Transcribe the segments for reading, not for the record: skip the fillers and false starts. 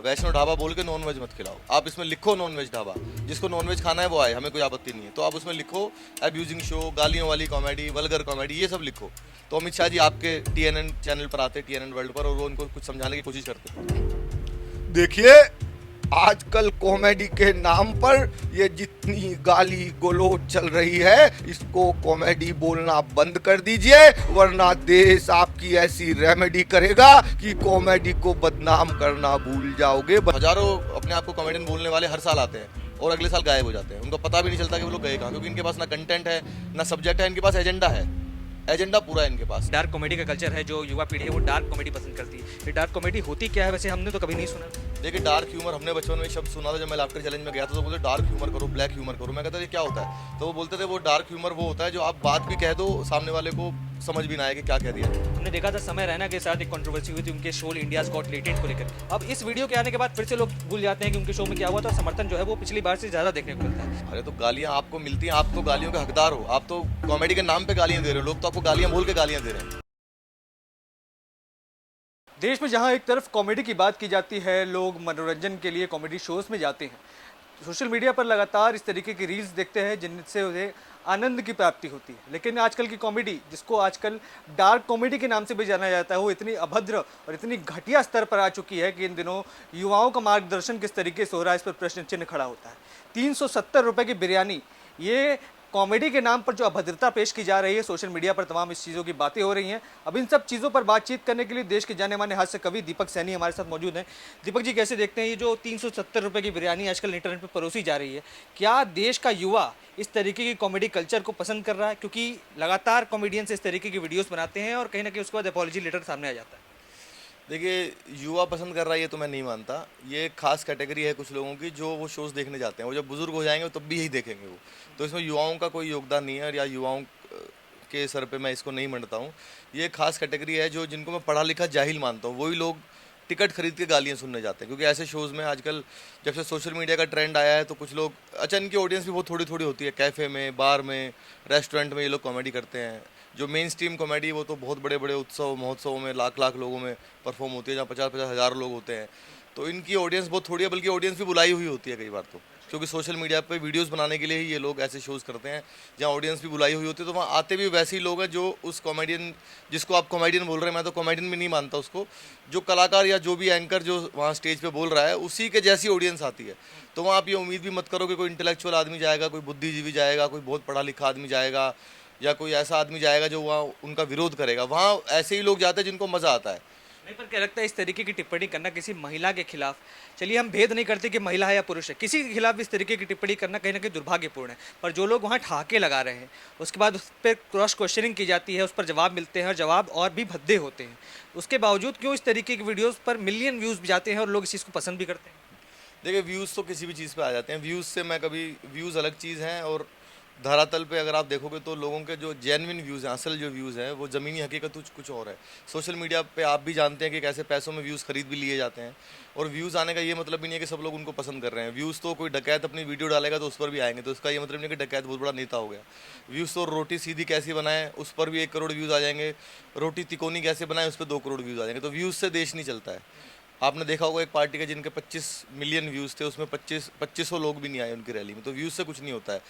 वैष्णो ढाबा बोल के non veg मत खिलाओ। आप इसमें लिखो नॉन वेज ढाबा, जिसको नॉन वेज खाना है वो आए, हमें कोई आपत्ति नहीं है। तो आप उसमें लिखो अब्यूजिंग शो, गालियों वाली कॉमेडी, वल्गर कॉमेडी, ये सब लिखो। तो अमित शाह जी आपके टीएनएन चैनल पर आते, टीएनएन वर्ल्ड पर, और वो उनको कुछ समझाने की कोशिश करते। देखिए, आजकल कॉमेडी के नाम पर ये जितनी गाली गलौज चल रही है, इसको कॉमेडी बोलना बंद कर दीजिए, वरना देश आपकी ऐसी रेमेडी करेगा कि कॉमेडी को बदनाम करना भूल जाओगे। हजारों अपने आप को कॉमेडियन बोलने वाले हर साल आते हैं और अगले साल गायब हो जाते हैं। उनको पता भी नहीं चलता कि वो लोग गए कहाँ, क्योंकि इनके पास ना कंटेंट है, ना सब्जेक्ट है, इनके पास एजेंडा है। एजेंडा पूरा है इनके पास। डार्क कॉमेडी का कल्चर है, जो युवा पीढ़ी है वो डार्क कॉमेडी पसंद करती है। ये डार्क कॉमेडी होती क्या है वैसे हमने तो कभी नहीं सुना। देखिए, डार्क ह्यूमर हमने बचपन में शब्द सुना था। जब मैं लाफ्टर चैलेंज में गया था तो बोलते डार्क ह्यूमर करो, ब्लैक ह्यूमर करो। मैं कहता था ये क्या होता है, तो वो बोलते थे वो डार्क ह्यूमर वो होता है जो आप बात भी कह दो, सामने वाले को समझ भी ना आए कि क्या कह दिया। हमने देखा था समय रैना के साथ एक कंट्रोवर्सी हुई थी उनके शो इंडियाज गॉट टैलेंट को लेकर। अब इस वीडियो के आने के बाद फिर से लोग भूल जाते हैं कि उनके शो में क्या हुआ था, और समर्थन जो है वो पिछली बार से ज़्यादा देखने को मिलता है। अरे तो गालियाँ आपको मिलती हैं, आप तो गालियों के हकदार हो। आप तो कॉमेडी के नाम पे गालियाँ दे रहे हो, लोग तो आपको गालियाँ बोल के गालियाँ दे रहे हैं। देश में जहां एक तरफ कॉमेडी की बात की जाती है, लोग मनोरंजन के लिए कॉमेडी शोज में जाते हैं, सोशल मीडिया पर लगातार इस तरीके की रील्स देखते हैं जिनसे उन्हें आनंद की प्राप्ति होती है। लेकिन आजकल की कॉमेडी, जिसको आजकल डार्क कॉमेडी के नाम से भी जाना जाता है, वो इतनी अभद्र और इतनी घटिया स्तर पर आ चुकी है कि इन दिनों युवाओं का मार्गदर्शन किस तरीके से हो रहा है, इस पर प्रश्न चिन्ह खड़ा होता है। 370 रुपये की बिरयानी, ये कॉमेडी के नाम पर जो अभद्रता पेश की जा रही है, सोशल मीडिया पर तमाम इस चीज़ों की बातें हो रही हैं। अब इन सब चीज़ों पर बातचीत करने के लिए देश के जाने माने हास्य कवि दीपक सैनी हमारे साथ मौजूद हैं। दीपक जी, कैसे देखते हैं ये जो 370 रुपये की बिरयानी आजकल इंटरनेट पर परोसी जा रही है? क्या देश का युवा इस तरीके की कॉमेडी कल्चर को पसंद कर रहा है? क्योंकि लगातार कॉमेडियंस इस तरीके की वीडियोज़ बनाते हैं और कहीं ना कहीं उसके बाद अपॉलॉजी लेटर सामने आ जाता है। देखिए, युवा पसंद कर रहा है ये तो मैं नहीं मानता। ये एक खास कैटेगरी है कुछ लोगों की जो वो शोज़ देखने जाते हैं। वो जब बुजुर्ग हो जाएंगे तब भी यही देखेंगे वो। तो इसमें युवाओं का कोई योगदान नहीं है, या युवाओं के सर पे मैं इसको नहीं मंडता हूँ। ये एक खास कैटेगरी है जो जिनको मैं पढ़ा लिखा जाहिल मानता हूँ, वही लोग टिकट खरीद के गालियाँ सुनने जाते हैं। क्योंकि ऐसे शोज़ में आजकल जब से सोशल मीडिया का ट्रेंड आया है तो कुछ लोग, अच्छा इनकी ऑडियंस भी बहुत थोड़ी थोड़ी होती है। कैफ़े में, बार में, रेस्टोरेंट में ये लोग कॉमेडी करते हैं। जो मेन स्ट्रीम कॉमेडी वो तो बहुत बड़े बड़े उत्सव महोत्सवों में लाख लाख लोगों में परफॉर्म होती है, जहाँ 50-50 हज़ार लोग होते हैं। तो इनकी ऑडियंस बहुत थोड़ी है, बल्कि ऑडियंस भी बुलाई हुई होती है कई बार तो। क्योंकि सोशल मीडिया पे वीडियोस बनाने के लिए ही ये लोग ऐसे शोज़ करते हैं जहाँ ऑडियंस भी बुलाई हुई होती है। तो वहाँ आते भी वैसे ही लोग हैं जो उस कॉमेडियन, जिसको आप कॉमेडियन बोल रहे हैं, मैं तो कॉमेडियन भी नहीं मानता उसको, जो कलाकार या जो भी एंकर जो वहाँ स्टेज पे बोल रहा है उसी के जैसी ऑडियंस आती है। तो वहाँ आप ये उम्मीद भी मत करो कि कोई इंटेलेक्चुअल आदमी जाएगा, कोई बुद्धिजीवी जाएगा, कोई बहुत पढ़ा लिखा आदमी जाएगा, या कोई ऐसा आदमी जाएगा जो वहाँ उनका विरोध करेगा। वहाँ ऐसे ही लोग जाते हैं जिनको मज़ा आता है। नहीं, पर क्या लगता है इस तरीके की टिप्पणी करना किसी महिला के खिलाफ, चलिए हम भेद नहीं करते कि महिला है या पुरुष है, किसी के खिलाफ इस तरीके की टिप्पणी करना कहीं ना कहीं दुर्भाग्यपूर्ण है। पर जो लोग वहाँ ठहाके लगा रहे हैं, उसके बाद उस पर क्रॉस क्वेश्चनिंग की जाती है, उस पर जवाब मिलते हैं और जवाब और भी भद्दे होते हैं, उसके बावजूद क्यों इस तरीके की वीडियोज़ पर मिलियन व्यूज़ जाते हैं और लोग इस चीज़ को पसंद भी करते हैं? देखिए, व्यूज़ तो किसी भी चीज़ पे आ जाते हैं। व्यूज़ से मैं कभी, व्यूज़ अलग चीज़ हैं, और धरातल पे अगर आप देखोगे तो लोगों के जो जेन्युइन व्यूज़ हैं, असल जो व्यूज़ हैं, वो ज़मीनी हकीकत कुछ और है। सोशल मीडिया पे आप भी जानते हैं कि कैसे पैसों में व्यूज़ खरीद भी लिए जाते हैं। और व्यूज़ आने का ये मतलब भी नहीं है कि सब लोग उनको पसंद कर रहे हैं। व्यूज़ तो कोई डकैत अपनी वीडियो डालेगा तो उस पर भी आएंगे, तो इसका ये मतलब नहीं है कि डकैत बहुत बड़ा नेता हो गया। व्यूज़ तो रोटी सीधी कैसी बनाएं उस पर भी 1 करोड़ व्यूज़ आ जाएंगे, रोटी तिकोनी कैसे बनाएं उस पर 2 करोड़ व्यूज़ आ जाएंगे। तो व्यूज़ से देश नहीं चलता है। आपने देखा होगा एक पार्टी के जिनके 25 मिलियन व्यूज़ थे, उसमें 2500 लोग भी नहीं आए उनकी रैली में। तो व्यूज़ से कुछ नहीं होता है।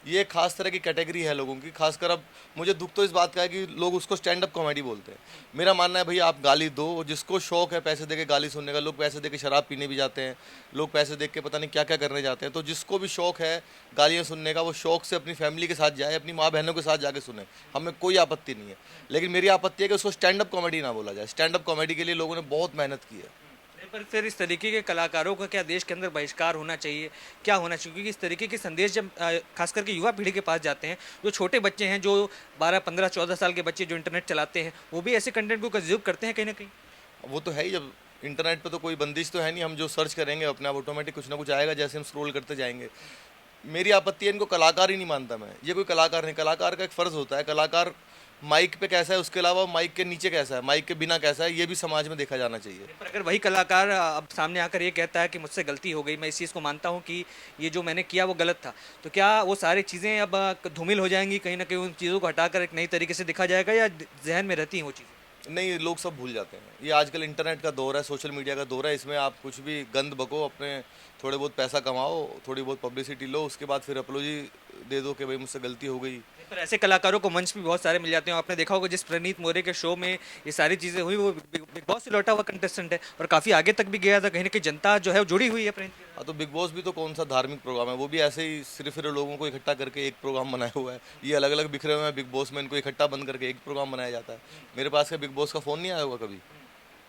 ये एक खास तरह की कैटेगरी है लोगों की। खासकर अब मुझे दुख तो इस बात का है कि लोग उसको स्टैंड अप कॉमेडी बोलते हैं। मेरा मानना है भैया आप गाली दो, जिसको शौक है पैसे दे के गाली सुनने का, लोग पैसे दे के शराब पीने भी जाते हैं, लोग पैसे दे के पता नहीं क्या क्या करने जाते हैं। तो जिसको भी शौक है गालियाँ सुनने का, वो शौक से अपनी फैमिली के साथ जाए, अपनी माँ बहनों के साथ जाके सुने, हमें कोई आपत्ति नहीं है। लेकिन मेरी आपत्ति है कि उसको स्टैंड अप कॉमेडी ना बोला जाए। स्टैंड अप कॉमेडी के लिए लोगों ने बहुत मेहनत की है। नहीं, पर फिर इस तरीके के कलाकारों का क्या देश के अंदर बहिष्कार होना चाहिए? क्या होना चाहिए? क्योंकि इस तरीके के संदेश जब खास करके युवा पीढ़ी के पास जाते हैं, जो छोटे बच्चे हैं, जो 12, 15, 14 साल के बच्चे जो इंटरनेट चलाते हैं, वो भी ऐसे कंटेंट को कंज्यूम करते हैं कहीं ना कहीं। वो तो है ही, जब इंटरनेट पे तो कोई बंदिश तो है नहीं, हम जो सर्च करेंगे अपने आप ऑटोमेटिक कुछ ना कुछ आएगा जैसे हम स्क्रॉल करते जाएंगे। मेरी आपत्ति है, इनको कलाकार ही नहीं मानता मैं। ये कोई कलाकार नहीं, कलाकार का एक फ़र्ज़ होता है। कलाकार माइक पे कैसा है, उसके अलावा माइक के नीचे कैसा है, माइक के बिना कैसा है, ये भी समाज में देखा जाना चाहिए। पर अगर वही कलाकार अब सामने आकर ये कहता है कि मुझसे गलती हो गई, मैं इस चीज़ को मानता हूँ कि ये जो मैंने किया वो गलत था, तो क्या वो सारी चीज़ें अब धूमिल हो जाएंगी? कहीं ना कहीं उन चीज़ों को हटाकर एक नई तरीके से दिखा जाएगा, या जहन में रहती हैं वो चीज़ें? नहीं, लोग सब भूल जाते हैं। ये आजकल इंटरनेट का दौर है, सोशल मीडिया का दौर है, इसमें आप कुछ भी गंद बको, अपने थोड़े बहुत पैसा कमाओ, थोड़ी बहुत पब्लिसिटी लो, उसके बाद फिर अपॉलॉजी दे दो कि भाई मुझसे गलती हो गई। पर ऐसे कलाकारों को मंच भी बहुत सारे मिल जाते हैं। आपने देखा होगा जिस प्रणीत मोरे के शो में ये सारी चीज़ें हुई, वो बिग बॉस से लौटा हुआ कंटेस्टेंट है और काफ़ी आगे तक भी गया था। कहीं ना कहीं जनता जो है वो जुड़ी हुई है प्रणीत के साथ। हाँ, तो बिग बॉस भी तो कौन सा धार्मिक प्रोग्राम है, वो भी ऐसे ही सिर्फ लोगों को इकट्ठा करके एक प्रोग्राम बनाया हुआ है। ये अलग अलग बिखरे हुए हैं बिग बॉस में, इनको इकट्ठा बंद करके एक प्रोग्राम बनाया जाता है। मेरे पास का बिग बॉस का फ़ोन नहीं आया होगा कभी,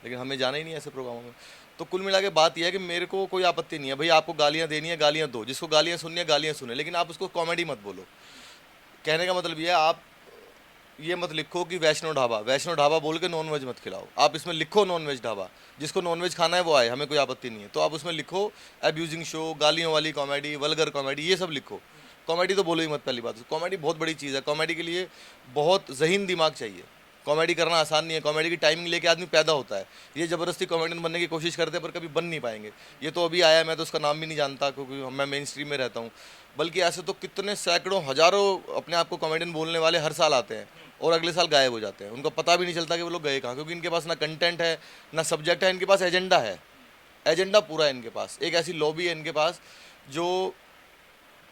लेकिन हमें जाना ही नहीं है ऐसे प्रोग्रामों में। तो कुल मिला के बात यह है कि मेरे को कोई आपत्ति नहीं है, भाई आपको गालियाँ देनी है गालियाँ दो, जिसको गालियाँ सुननी है गालियाँ सुने, लेकिन आप उसको कॉमेडी मत बोलो। कहने का मतलब ये है, आप ये मत लिखो कि वैष्णो ढाबा बोल के नॉन वेज मत खिलाओ। आप इसमें लिखो नॉन वेज ढाबा, जिसको नॉन वेज खाना है वो आए, हमें कोई आपत्ति नहीं है। तो आप उसमें लिखो अब्यूजिंग शो, गालियों वाली कॉमेडी, वल्गर कॉमेडी, ये सब लिखो। कॉमेडी तो बोलो ही मत। पहली बात, कॉमेडी बहुत बड़ी चीज़ है। कॉमेडी के लिए बहुत ज़हीन दिमाग चाहिए। कॉमेडी करना आसान नहीं है। कॉमेडी की टाइमिंग लेके आदमी पैदा होता है। ये ज़बरदस्ती कॉमेडियन बनने की कोशिश करते हैं पर कभी बन नहीं पाएंगे। ये तो अभी आया है, मैं तो उसका नाम भी नहीं जानता क्योंकि मैं मेन स्ट्रीम में रहता हूँ। बल्कि ऐसे तो कितने सैकड़ों हज़ारों अपने आप को कॉमेडियन बोलने वाले हर साल आते हैं और अगले साल गायब हो जाते हैं। उनको पता भी नहीं चलता कि वो लोग गए कहाँ, क्योंकि इनके पास ना कंटेंट है ना सब्जेक्ट है, इनके पास एजेंडा है। एजेंडा पूरा है इनके पास। एक ऐसी लॉबी है इनके पास जो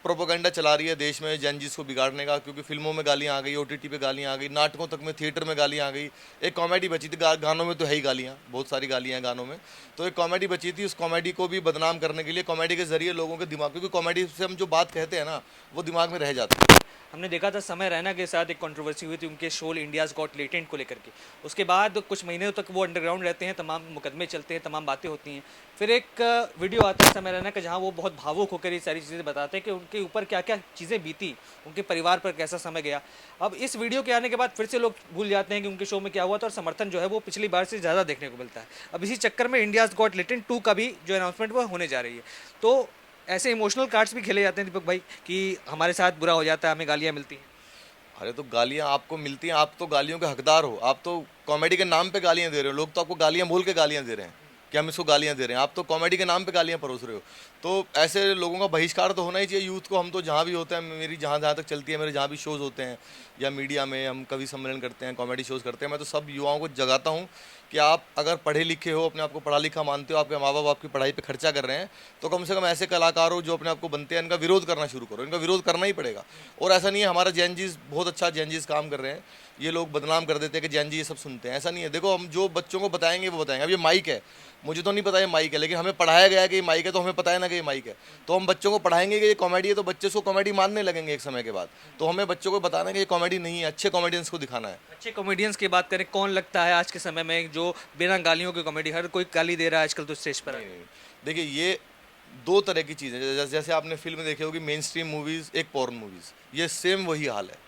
प्रोपोगंडा चला रही है देश में जेनजीस को बिगाड़ने का, क्योंकि फिल्मों में गालियाँ आ गई, ओटीटी पे गालियाँ आ गई, नाटकों तक में, थिएटर में गालियाँ आ गई। एक कॉमेडी बची थी, गानों में तो है ही गालियाँ, बहुत सारी गालियाँ हैं गानों में। तो एक कॉमेडी बची थी, उस कॉमेडी को भी बदनाम करने के लिए कॉमेडी के जरिए लोगों के दिमाग, क्योंकि कॉमेडी से हम जो बात कहते हैं ना वो दिमाग में रह जाती है। हमने देखा था समय रैना के साथ एक कंट्रोवर्सी हुई थी उनके शो इंडियाज़ गॉट टैलेंट को लेकर के। उसके बाद कुछ महीनों तक वो अंडरग्राउंड रहते हैं, तमाम मुकदमे चलते हैं, तमाम बातें होती हैं। फिर एक वीडियो आता है समय रैना का जहाँ वो बहुत भावुक होकर ये सारी चीज़ें बताते हैं कि उनके ऊपर क्या क्या चीज़ें बीती, उनके परिवार पर कैसा समय गया। अब इस वीडियो के आने के बाद फिर से लोग भूल जाते हैं कि उनके शो में क्या हुआ था और समर्थन जो है वो पिछली बार से ज़्यादा देखने को मिलता है। अब इसी चक्कर में इंडियाज़ गॉट टैलेंट 2 का भी जो अनाउंसमेंट वो होने जा रही है। तो ऐसे इमोशनल कार्ड्स भी खेले जाते हैं दीपक भाई कि हमारे साथ बुरा हो जाता है, हमें गालियाँ मिलती हैं। अरे तो गालियाँ आपको मिलती हैं, आप तो गालियों के हकदार हो। आप तो कॉमेडी के नाम पे गालियाँ दे रहे हो। लोग तो आपको गालियाँ बोल के गालियाँ दे रहे हैं कि हम इसको गालियाँ दे रहे हैं। आप तो कॉमेडी के नाम पे गालियाँ परोस रहे हो। तो ऐसे लोगों का बहिष्कार तो होना ही चाहिए यूथ को। हम तो जहाँ भी होते हैं, मेरी जहाँ जहाँ तक चलती है, मेरे जहाँ भी शोज़ होते हैं या मीडिया में हम कवि सम्मेलन करते हैं, कॉमेडी शोज़ करते हैं, मैं तो सब युवाओं को जगाता हूँ कि आप अगर पढ़े लिखे हो, अपने आप को पढ़ा लिखा मानते हो, आपके माँ बाप आपकी पढ़ाई पे खर्चा कर रहे हैं, तो कम से कम ऐसे कलाकार हो जो अपने आप को बनते हैं, इनका विरोध करना शुरू करो। इनका विरोध करना ही पड़ेगा। और ऐसा नहीं है हमारा जैनजीज बहुत अच्छा जैनजीज काम कर रहे हैं, ये लोग बदनाम कर देते हैं कि जैनजी ये सब सुनते हैं। ऐसा नहीं है। देखो, हम जो बच्चों को बताएंगे वो बताएंगे। अब ये माइक है, मुझे तो नहीं पता ये माइक है, लेकिन हमें पढ़ाया गया है कि ये माइक है, तो हमें पता है ना कि ये माइक है। तो हम बच्चों को पढ़ाएंगे कि ये कॉमेडी है, तो बच्चे उसको कॉमेडी मानने लगेंगे एक समय के बाद। तो हमें बच्चों को बताना है कि ये कॉमेडी नहीं है, अच्छे कॉमेडियंस को दिखाना है। अच्छे कॉमेडियंस की बात करें, कौन लगता है आज के समय में जो बिना गालियों की कॉमेडी, हर कोई गाली दे रहा है आजकल तो स्टेज पर। नहीं, नहीं। देखिए, ये दो तरह की चीज़ें, जैसे आपने फिल्म देखी होगी मेन स्ट्रीम मूवीज़, एक पॉर्न मूवीज़, ये सेम वही हाल है।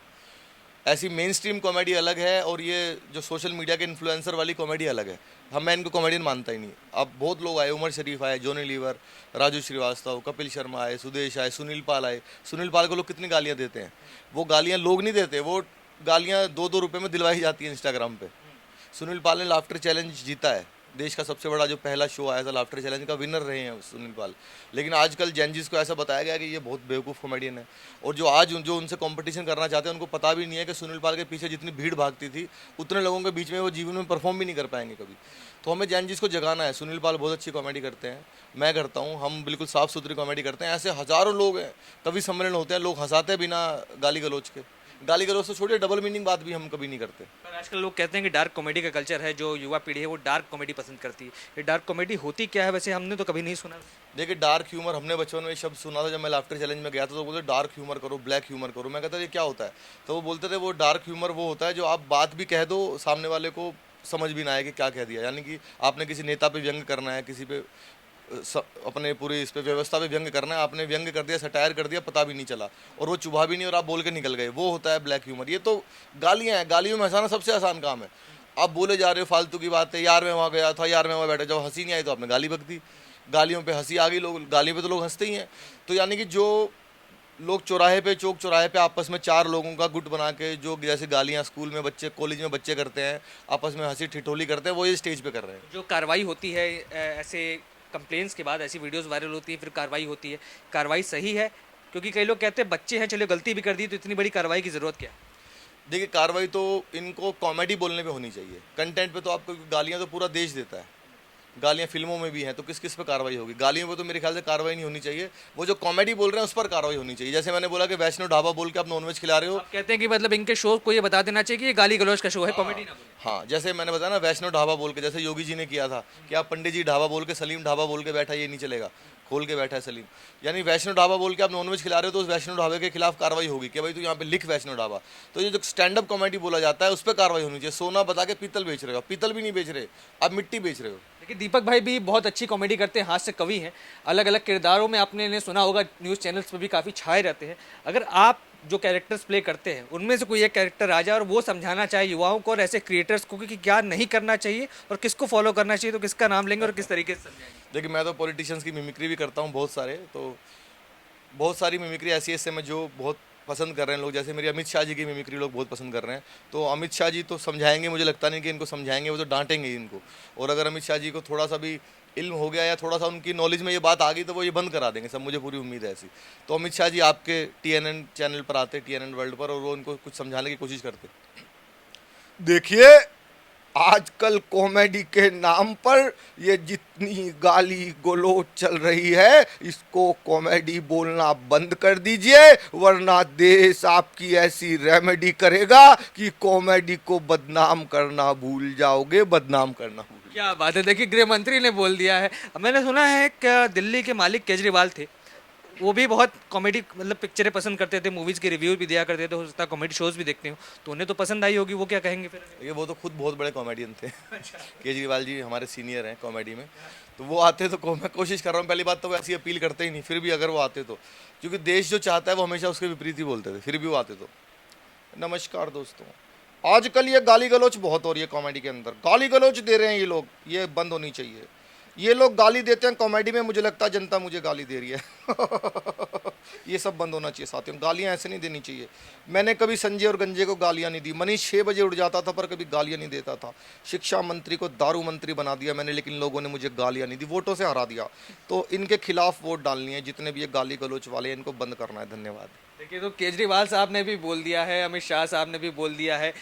ऐसी मेन स्ट्रीम कॉमेडी अलग है और ये जो सोशल मीडिया के इन्फ्लुएंसर वाली कॉमेडी अलग है। मैं इनको कॉमेडियन मानता ही नहीं। अब बहुत लोग आए, उमर शरीफ आए, जॉनी लीवर, राजू श्रीवास्तव, कपिल शर्मा आए, सुदेश आए, सुनील पाल आए। सुनील पाल को लोग कितनी गालियाँ देते हैं। वो गालियाँ लोग नहीं देते, वो गालियाँ 2-2 रुपये में दिलवाई जाती है इंस्टाग्राम पे। सुनील पाल ने लाफ्टर चैलेंज जीता है, देश का सबसे बड़ा जो पहला शो आया था लाफ्टर चैलेंज का, विनर रहे हैं सुनील पाल। लेकिन आजकल जैनजीज को ऐसा बताया गया कि ये बहुत बेवकूफ़ कॉमेडियन है। और जो आज जो उनसे कंपटीशन करना चाहते हैं, उनको पता भी नहीं है कि सुनील पाल के पीछे जितनी भीड़ भागती थी, उतने लोगों के बीच में वो जीवन में परफॉर्म भी नहीं कर पाएंगे कभी। तो हमें जैनजीज को जगाना है। सुनील पाल बहुत अच्छी कॉमेडी करते हैं, मैं करता हूँ, हम बिल्कुल साफ़ सुथरी कॉमेडी करते हैं। ऐसे हज़ारों लोग हैं, कवि सम्मेलन होते हैं, लोग हंसाते हैं बिना गाली गलौज के। गाली गलौज से छोड़िए, डबल मीनिंग बात भी हम कभी नहीं करते। पर आजकल लोग कहते हैं कि डार्क कॉमेडी का कल्चर है, जो युवा पीढ़ी है वो डार्क कॉमेडी पसंद करती है। ये डार्क कॉमेडी होती क्या है वैसे, हमने तो कभी नहीं सुना। देखिए, डार्क ह्यूमर, हमने बचपन में शब्द सुना था जब मैं लाफ्टर चैलेंज में गया था, तो बोलते डार्क ह्यूमर करो, ब्लैक ह्यूमर करो। मैं कहता ये क्या होता है? तो वो बोलते थे वो डार्क ह्यूमर वो होता है जो आप बात भी कह दो, सामने वाले को समझ भी ना आए कि क्या कह दिया। यानी कि आपने किसी नेता पे व्यंग करना है, किसी पे अपने पूरी इस पे व्यवस्था पे व्यंग करना है, आपने व्यंग कर दिया, सटायर कर दिया, पता भी नहीं चला और वो चुभा भी नहीं और आप बोल के निकल गए, वो होता है ब्लैक ह्यूमर। ये तो गालियाँ हैं, गालियों में हंसाना सबसे आसान काम है। आप बोले जा रहे हो फालतू की बात है, यार मैं वहाँ गया था, यार मैं वहाँ बैठा, जब हंसी नहीं आई तो आपने गाली बक दी, गालियों पे हंसी आ गई, लोग गालियों पे तो लोग हंसते ही हैं। तो यानी कि जो लोग चौराहे पे, चौक चौराहे पे आपस में 4 लोगों का गुट बना के जो जैसे गालियाँ स्कूल में बच्चे, कॉलेज में बच्चे करते हैं, आपस में हंसी ठिठोली करते हैं, वो ये स्टेज पे कर रहे हैं। जो कार्रवाई होती है ऐसे कंप्लेंट्स के बाद, ऐसी वीडियोस वायरल होती है, फिर कार्रवाई होती है, कार्रवाई सही है? क्योंकि कई लोग कहते हैं बच्चे हैं, चलो गलती भी कर दी तो इतनी बड़ी कार्रवाई की ज़रूरत क्या है? देखिए कार्रवाई तो इनको कॉमेडी बोलने पे होनी चाहिए, कंटेंट पे तो आपको गालियां तो पूरा देश देता है, गालियां फिल्मों में भी हैं, तो किस किस पे कार्रवाई होगी? गालियों पे तो मेरे ख्याल से कार्रवाई नहीं होनी चाहिए, वो जो कॉमेडी बोल रहे हैं उस पर कार्रवाई होनी चाहिए। जैसे मैंने बोला कि वैष्णो ढाबा बोल के आप नॉनवेज खिला रहे हो, आप कहते हैं कि मतलब इनके शो को ये बता देना चाहिए कि ये गाली गलौज का शो है, कॉमेडी ना बोले। हाँ जैसे मैंने बताया ना वैष्णो ढाबा बोल के, जैसे योगी जी ने किया था कि आप पंडित जी ढाबा बोल के सलीम ढाबा बोल के बैठा, ये नहीं चलेगा, खोल के बैठा है सलीम, यानी वैष्णो ढाबा बोल के आप नॉनवेज खिला रहे हो तो उस वैष्णो ढाबे के खिलाफ कार्रवाई होगी कि भाई तू यहाँ पे लिख वैष्णो ढाबा। तो ये जो स्टैंड अप कॉमेडी बोला जाता है उस पर कार्रवाई होनी चाहिए। सोना बता के पीतल बेच रहे हो, आप पीतल भी नहीं बेच रहे, आप मिट्टी बेच रहे हो। देखिए दीपक भाई भी बहुत अच्छी कॉमेडी करते हैं, हास्य कवि हैं, अलग अलग किरदारों में आपने इन्हें सुना होगा, न्यूज़ चैनल्स पर भी काफ़ी छाए रहते हैं। अगर आप जो कैरेक्टर्स प्ले करते हैं उनमें से कोई एक कैरेक्टर आ जाए और वो समझाना चाहे युवाओं को और ऐसे क्रिएटर्स को कि क्या नहीं करना चाहिए और किसको फॉलो करना चाहिए, तो किसका नाम लेंगे और किस तरीके से समझाएंगे? देखिए मैं तो पॉलिटिशियंस की मिमिक्री भी करता हूँ बहुत सारे, तो बहुत सारी मिमिक्री ऐसी है इससे मैं जो बहुत पसंद कर रहे हैं लोग, जैसे मेरी अमित शाह जी की मिमिक्री लोग बहुत पसंद कर रहे हैं। तो अमित शाह जी तो समझाएंगे, मुझे लगता नहीं कि इनको समझाएंगे, वो तो डांटेंगे इनको। और अगर अमित शाह जी को थोड़ा सा भी इल्म हो गया या थोड़ा सा उनकी नॉलेज में ये बात आ गई तो वो ये बंद करा देंगे सब, मुझे पूरी उम्मीद है ऐसी। तो अमित शाह जी आपके TNN चैनल पर आते, TNN वर्ल्ड पर, और वो उनको कुछ समझाने की कोशिश करते। देखिए आजकल कॉमेडी के नाम पर ये जितनी गाली गलौज चल रही है इसको कॉमेडी बोलना बंद कर दीजिए, वरना देश आपकी ऐसी रेमेडी करेगा कि कॉमेडी को बदनाम करना भूल जाओगे, बदनाम करना भूल। क्या बात है, देखिए गृह मंत्री ने बोल दिया है। मैंने सुना है कि दिल्ली के मालिक केजरीवाल थे, वो भी बहुत कॉमेडी मतलब पिक्चरें पसंद करते थे, मूवीज़ के रिव्यू भी दिया करते थे, हो सकता है कॉमेडी शोज़ भी देखते हो, तो उन्हें तो पसंद आई होगी, वो क्या कहेंगे फिर? ये वो तो खुद बहुत बड़े कॉमेडियन थे। केजरीवाल जी हमारे सीनियर हैं कॉमेडी में, तो वो आते तो मैं कोशिश कर रहा हूँ, पहली बात तो वो ऐसी अपील करते ही नहीं, फिर भी अगर वो आते तो, क्योंकि देश जो चाहता है वो हमेशा उसके विपरीत ही बोलते थे, फिर भी वो आते तो। नमस्कार दोस्तों, आजकल ये गाली गलौज बहुत हो रही है कॉमेडी के अंदर, गाली गलौज दे रहे हैं ये लोग, ये बंद होनी चाहिए। ये लोग गाली देते हैं कॉमेडी में, मुझे लगता है जनता मुझे गाली दे रही है। ये सब बंद होना चाहिए साथियों, गालियां ऐसे नहीं देनी चाहिए। मैंने कभी संजय और गंजे को गालियां नहीं दी, मनीष 6 बजे उठ जाता था पर कभी गालियां नहीं देता था। शिक्षा मंत्री को दारू मंत्री बना दिया मैंने, लेकिन लोगों ने मुझे गालियां नहीं दी, वोटों से हरा दिया। तो इनके खिलाफ वोट डालनी है, जितने भी ये गाली गलौज वाले हैं इनको बंद करना है। धन्यवाद। देखिए तो केजरीवाल साहब ने भी बोल दिया है, अमित शाह साहब ने भी बोल दिया है,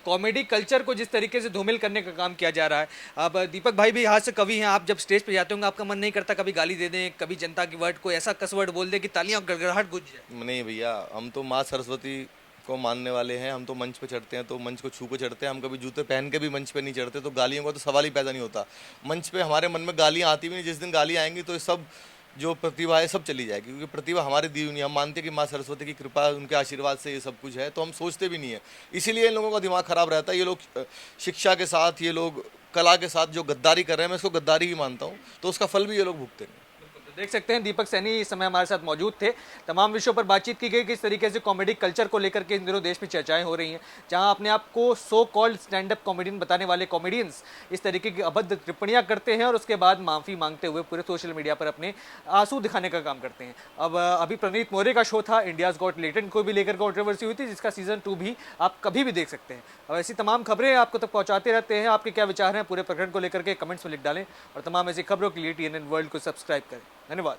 कॉमेडी कल्चर को जिस तरीके से धूमिल करने का काम किया जा रहा है। अब दीपक भाई भी हास्य कवि हैं, आप जब स्टेज पे जाते होंगे आपका मन नहीं करता कभी गाली दे दें, कभी जनता की वर्ड को ऐसा कसवर्ड बोल दे कि तालियां और गड़गड़ाहट गूंज जाए? नहीं भैया, हम तो माँ सरस्वती को मानने वाले हैं, हम तो मंच पे चढ़ते हैं तो मंच को छू के चढ़ते हैं, हम कभी जूते पहन के भी मंच पे नहीं चढ़ते, तो गालियों का तो सवाल ही पैदा नहीं होता। मंच पे हमारे मन में गालियाँ आती भी नहीं, जिस दिन गालियाँ आएंगी तो सब जो प्रतिभा है सब चली जाएगी, क्योंकि प्रतिभा हमारी दी हुई नहीं। हम मानते हैं कि माँ सरस्वती की कृपा, उनके आशीर्वाद से ये सब कुछ है, तो हम सोचते भी नहीं है। इसीलिए इन लोगों का दिमाग खराब रहता है। ये लोग शिक्षा के साथ, ये लोग कला के साथ जो गद्दारी कर रहे हैं, मैं इसको गद्दारी ही मानता हूँ, तो उसका फल भी ये लोग भुगते हैं। देख सकते हैं दीपक सैनी इस समय हमारे साथ मौजूद थे। तमाम विषयों पर बातचीत की गई, किस तरीके से कॉमेडी कल्चर को लेकर के इन दिनों देश में चर्चाएं हो रही हैं, जहां अपने आप को so called stand up comedian बताने वाले कॉमेडियंस इस तरीके की अभद्र टिप्पणियां करते हैं और उसके बाद माफ़ी मांगते हुए पूरे सोशल मीडिया पर अपने आंसू दिखाने का काम करते हैं। अब अभी प्रणीत मोरे का शो था, इंडियाज़ गॉट लेटेंट को भी लेकर कॉन्ट्रोवर्सी हुई थी, जिसका सीजन 2 भी आप कभी भी देख सकते हैं। अब ऐसी तमाम खबरें आपको तक पहुंचाते रहते हैं। आपके क्या विचार हैं पूरे प्रकरण को लेकर के कमेंट्स में लिख डालें, और तमाम ऐसी खबरों के लिए TNN वर्ल्ड को सब्सक्राइब करें। धन्यवाद।